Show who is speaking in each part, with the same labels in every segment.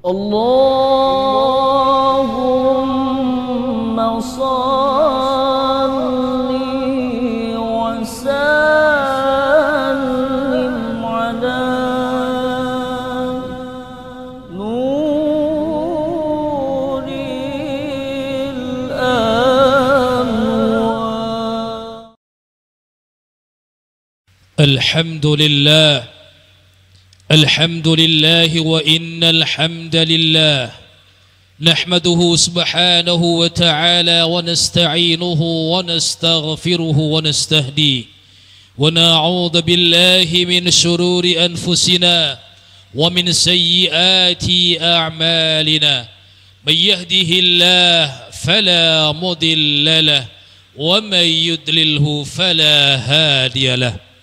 Speaker 1: Allahumma salli wa sallim ala nuril anwar.
Speaker 2: Alhamdulillah. الحمد لله وإن الحمد لله نحمده سبحانه وتعالى ونستعينه ونستغفره ونستهديه ونعوذ بالله من شرور أنفسنا ومن سيئات أعمالنا من يهده الله فلا مضل له ومن يضلله فلا هادي له.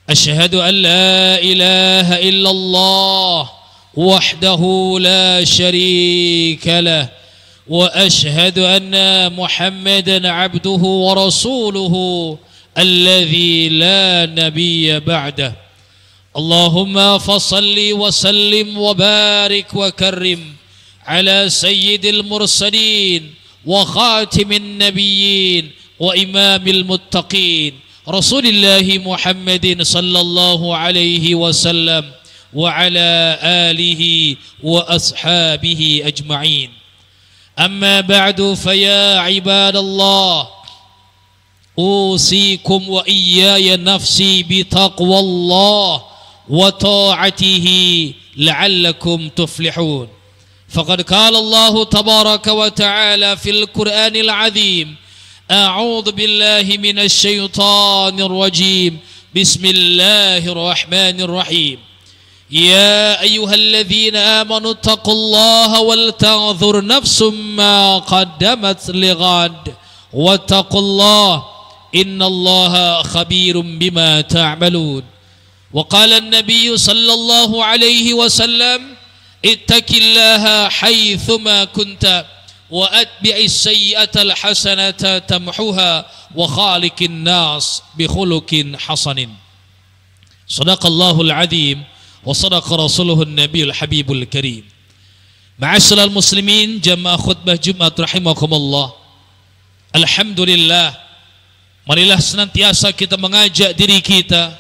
Speaker 2: أشهد أن لا إله إلا الله وحده لا شريك له وأشهد أن محمدا عبده ورسوله الذي لا نبي بعده. اللهم فصل وسلم وبارك وكرم على سيد المرسلين وخاتم النبيين وإمام المتقين رسول الله محمد صلى الله عليه وسلم وعلى آله وأصحابه أجمعين. أما بعد فيا عباد الله أوصيكم وإياي نفسي بتقوى الله وطاعته لعلكم تفلحون. فقد قال الله تبارك وتعالى في القرآن العظيم: أعوذ بالله من الشيطان الرجيم بسم الله الرحمن الرحيم يا أيها الذين آمنوا اتقوا الله ولتنظر نفس ما قدمت لغد واتقوا الله إن الله خبير بما تعملون. وقال النبي صلى الله عليه وسلم اتق الله حيثما كنت وأتبع السيئة الحسنة تمحوها وخالق الناس بخلق حسن. صدق الله العظيم وصدق رسوله النبي الحبيب الكريم. Ma'asyiral muslimin jamaah khutbah Jumat rahimakumullah. Alhamdulillah, marilah senantiasa kita mengajak diri kita,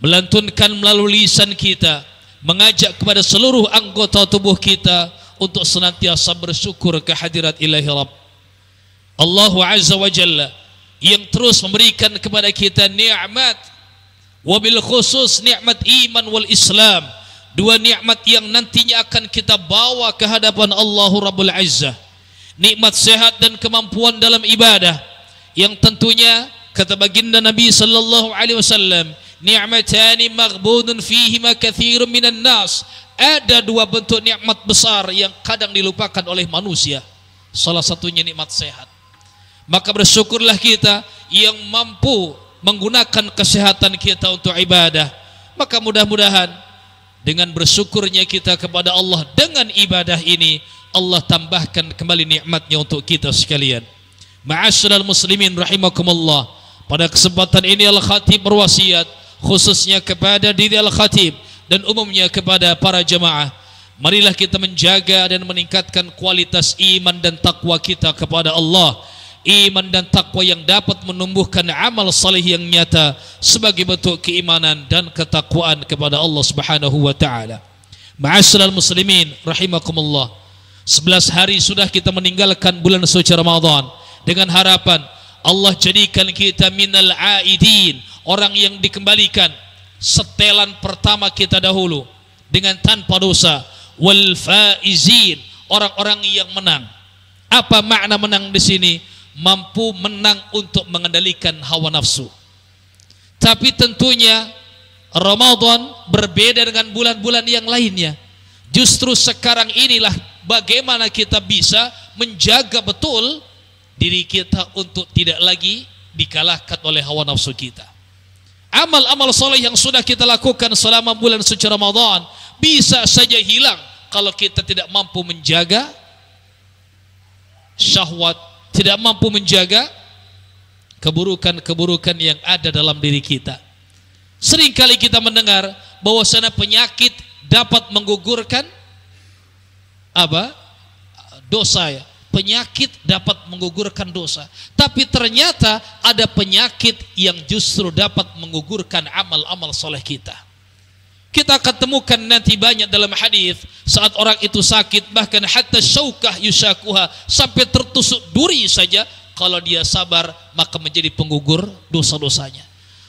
Speaker 2: melantunkan melalui lisan kita, mengajak kepada seluruh anggota tubuh kita untuk senantiasa bersyukur kehadirat Ilahi Rabb Allah Azza wa Jalla yang terus memberikan kepada kita nikmat, wabil khusus nikmat iman wal Islam, dua nikmat yang nantinya akan kita bawa ke hadapan Allah Rabbul Izzah. Nikmat sehat dan kemampuan dalam ibadah yang tentunya kata baginda Nabi sallallahu alaihi wasallam, ni'matani maghbunun fihima katsirun minan nas. Ada dua bentuk nikmat besar yang kadang dilupakan oleh manusia. Salah satunya nikmat sehat. Maka bersyukurlah kita yang mampu menggunakan kesehatan kita untuk ibadah. Maka mudah-mudahan dengan bersyukurnya kita kepada Allah dengan ibadah ini, Allah tambahkan kembali nikmatnya untuk kita sekalian. Ma'asyiral muslimin rahimakumullah. Pada kesempatan ini Al-Khatib berwasiat khususnya kepada diri Al-Khatib dan umumnya kepada para jemaah, marilah kita menjaga dan meningkatkan kualitas iman dan takwa kita kepada Allah. Iman dan takwa yang dapat menumbuhkan amal saleh yang nyata sebagai bentuk keimanan dan ketakwaan kepada Allah Subhanahu wa taala. Ma'asyiral muslimin rahimakumullah. 11 hari sudah kita meninggalkan bulan suci Ramadan dengan harapan Allah jadikan kita minal aidin, orang yang dikembalikan. Setelan pertama kita dahulu dengan tanpa dosa, wal faizin, orang-orang yang menang. Apa makna menang di sini? Mampu menang untuk mengendalikan hawa nafsu. Tapi tentunya Ramadan berbeda dengan bulan-bulan yang lainnya. Justru sekarang inilah bagaimana kita bisa menjaga betul diri kita untuk tidak lagi dikalahkan oleh hawa nafsu kita. Amal-amal soleh yang sudah kita lakukan selama bulan suci Ramadan bisa saja hilang kalau kita tidak mampu menjaga syahwat, tidak mampu menjaga keburukan-keburukan yang ada dalam diri kita. Seringkali kita mendengar bahwasanya penyakit dapat menggugurkan dosa ya. Penyakit dapat menggugurkan dosa. Tapi ternyata ada penyakit yang justru dapat menggugurkan amal-amal soleh kita. Kita akan temukan nanti banyak dalam hadis saat orang itu sakit, bahkan hatta syaukah yushakuha, sampai tertusuk duri saja, kalau dia sabar maka menjadi penggugur dosa-dosanya.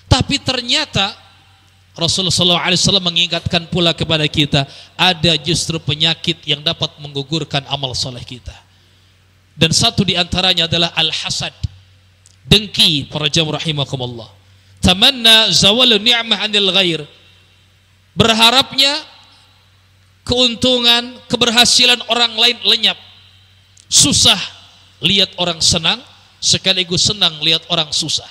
Speaker 2: Tapi ternyata Rasulullah SAW mengingatkan pula kepada kita, ada justru penyakit yang dapat menggugurkan amal soleh kita. Dan satu di antaranya adalah al-hasad, dengki. Para jamaah rahimakumullah, tamanna zawalun ni'mah 'anil ghair, berharapnya keuntungan, keberhasilan orang lain lenyap. Susah lihat orang senang, sekaligus senang lihat orang susah.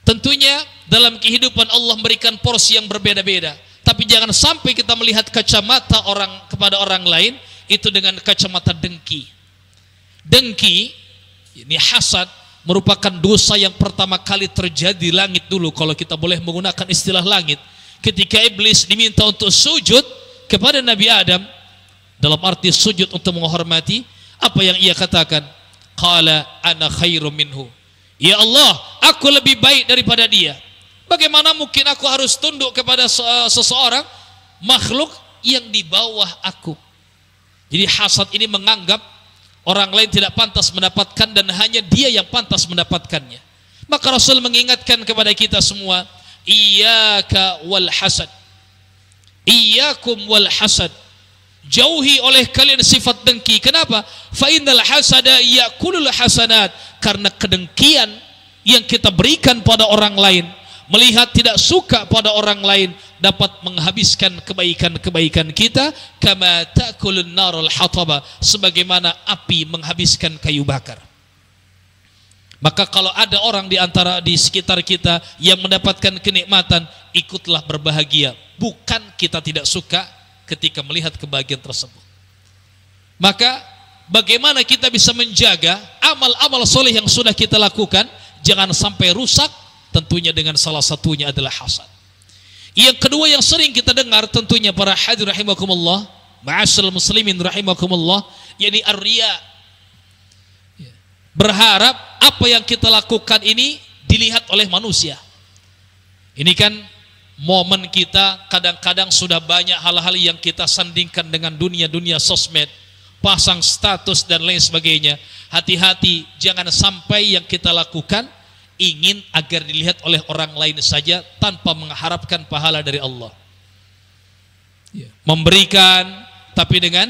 Speaker 2: Tentunya dalam kehidupan Allah memberikan porsi yang berbeda-beda, tapi jangan sampai kita melihat kacamata orang kepada orang lain itu dengan kacamata dengki. Dengki, ini hasad, merupakan dosa yang pertama kali terjadi di langit dulu, kalau kita boleh menggunakan istilah langit. Ketika iblis diminta untuk sujud kepada Nabi Adam, dalam arti sujud untuk menghormati, apa yang ia katakan? Qala ana khairum minhu. Ya Allah, aku lebih baik daripada dia. Bagaimana mungkin aku harus tunduk kepada seseorang makhluk yang di bawah aku? Jadi hasad ini menganggap orang lain tidak pantas mendapatkan dan hanya dia yang pantas mendapatkannya. Maka Rasul mengingatkan kepada kita semua, iyyaka wal hasad, iyyakum wal hasad, jauhi oleh kalian sifat dengki. Kenapa? Fa innal hasada yakulul hasanat, karena kedengkian yang kita berikan pada orang lain, melihat tidak suka pada orang lain, dapat menghabiskan kebaikan-kebaikan kita. Kama ta'kulun narul hataba, sebagaimana api menghabiskan kayu bakar. Maka kalau ada orang di sekitar kita yang mendapatkan kenikmatan, ikutlah berbahagia. Bukan kita tidak suka ketika melihat kebahagiaan tersebut. Maka bagaimana kita bisa menjaga amal-amal soleh yang sudah kita lakukan jangan sampai rusak? Tentunya dengan salah satunya adalah hasad. Yang kedua yang sering kita dengar tentunya para hadirin rahimakumullah, ma'asyiral muslimin rahimakumullah, yakni ar-riya. Berharap apa yang kita lakukan ini dilihat oleh manusia. Ini kan momen kita, kadang-kadang sudah banyak hal-hal yang kita sandingkan dengan dunia sosmed, pasang status dan lain sebagainya. Hati-hati, jangan sampai yang kita lakukan ingin agar dilihat oleh orang lain saja tanpa mengharapkan pahala dari Allah. Memberikan tapi dengan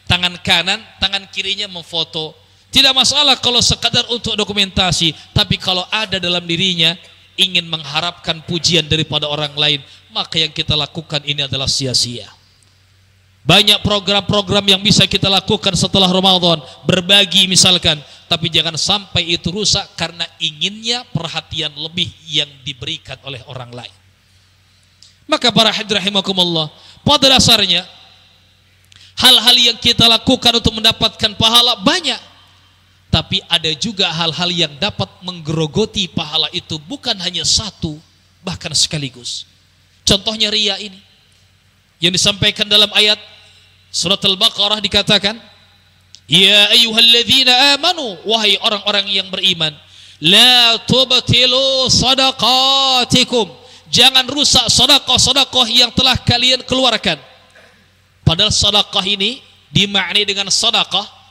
Speaker 2: tangan kanan, tangan kirinya memfoto. Tidak masalah kalau sekadar untuk dokumentasi, tapi kalau ada dalam dirinya ingin mengharapkan pujian daripada orang lain, maka yang kita lakukan ini adalah sia-sia. Banyak program-program yang bisa kita lakukan setelah Ramadan, berbagi misalkan, tapi jangan sampai itu rusak karena inginnya perhatian lebih yang diberikan oleh orang lain. Maka para hadirin rahimakumullah, pada dasarnya hal-hal yang kita lakukan untuk mendapatkan pahala banyak, tapi ada juga hal-hal yang dapat menggerogoti pahala itu, bukan hanya satu, bahkan sekaligus. Contohnya riya ini yang disampaikan dalam ayat surat Al-Baqarah, dikatakan, ya ayyuhalladzina amanu, wahai orang-orang yang beriman, la tubtilu sadaqatikum, jangan rusak sedekah-sedekah yang telah kalian keluarkan. Padahal sedekah ini dimaknai dengan sedekah.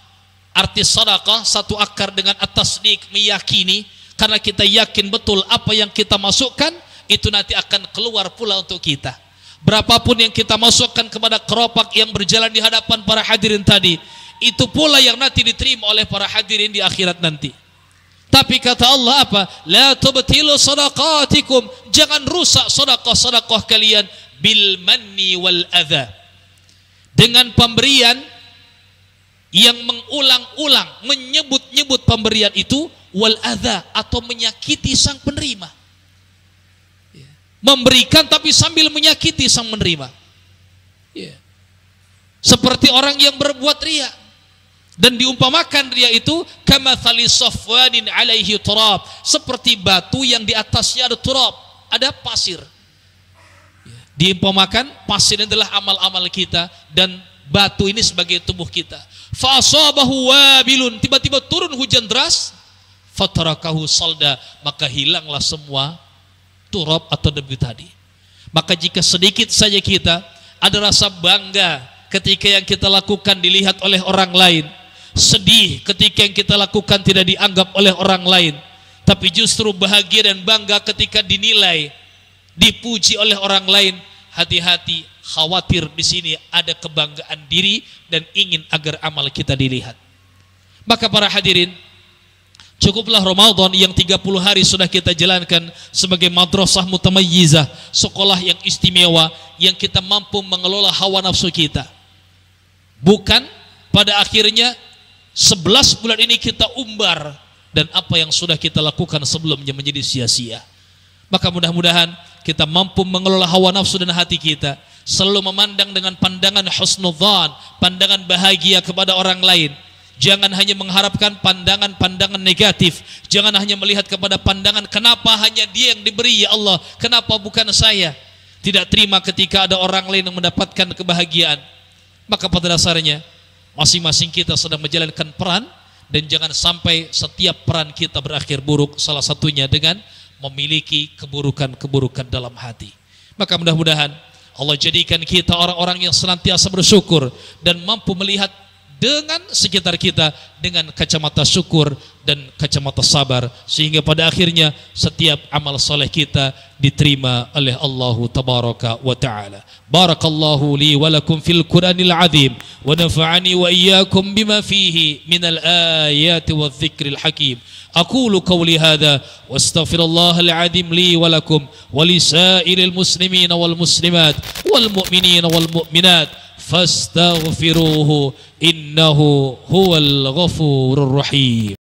Speaker 2: Arti sedekah satu akar dengan at-tasdiq, meyakini, karena kita yakin betul apa yang kita masukkan itu nanti akan keluar pula untuk kita. Berapapun yang kita masukkan kepada keropak yang berjalan di hadapan para hadirin tadi, itu pula yang nanti diterima oleh para hadirin di akhirat nanti. Tapi kata Allah apa? La tubtilu sadaqatikum, jangan rusak sedekah-sedekah kalian bil manni wal adza, dengan pemberian yang mengulang-ulang, menyebut-nyebut pemberian itu, wal adza, atau menyakiti sang penerima. Memberikan tapi sambil menyakiti sang menerima. Seperti orang yang berbuat riya, dan diumpamakan riya itu kamathali safwanin alaihi turab, seperti batu yang di atasnya ada turab, ada pasir. Diumpamakan pasir adalah amal-amal kita, dan batu ini sebagai tubuh kita. Fa asabahu wabilun, tiba-tiba turun hujan deras, fatarakahu salda, maka hilanglah semua turab atau debu tadi. Maka jika sedikit saja kita ada rasa bangga ketika yang kita lakukan dilihat oleh orang lain, sedih ketika yang kita lakukan tidak dianggap oleh orang lain, tapi justru bahagia dan bangga ketika dinilai, dipuji oleh orang lain, hati-hati, khawatir di sini ada kebanggaan diri dan ingin agar amal kita dilihat. Maka para hadirin, cukuplah Ramadan yang 30 hari sudah kita jalankan sebagai madrasah mutamayyizah, sekolah yang istimewa yang kita mampu mengelola hawa nafsu kita. Bukan pada akhirnya 11 bulan ini kita umbar dan apa yang sudah kita lakukan sebelumnya menjadi sia-sia. Maka mudah-mudahan kita mampu mengelola hawa nafsu dan hati kita, selalu memandang dengan pandangan husnudzan, pandangan bahagia kepada orang lain. Jangan hanya mengharapkan pandangan-pandangan negatif. Jangan hanya melihat kepada pandangan kenapa hanya dia yang diberi ya Allah, kenapa bukan saya. Tidak terima ketika ada orang lain yang mendapatkan kebahagiaan. Maka pada dasarnya masing-masing kita sedang menjalankan peran, dan jangan sampai setiap peran kita berakhir buruk, salah satunya dengan memiliki keburukan-keburukan dalam hati. Maka mudah-mudahan Allah jadikan kita orang-orang yang senantiasa bersyukur dan mampu melihat dengan sekitar kita dengan kacamata syukur dan kacamata sabar, sehingga pada akhirnya setiap amal soleh kita diterima oleh Allah tabaraka wa ta'ala. Barakallahu li wa lakum fil Qur'anil azim wa nafa'ani wa iyyakum bima fihi minal ayati wa dzikril hakim. Aqulu qawli hadha wa astaghfirullahal azim li wa lakum wa lisairil muslimina wal muslimat wal mu'minina wal mu'minat fastaghfiruhu innahu huwal ghafurur rahim.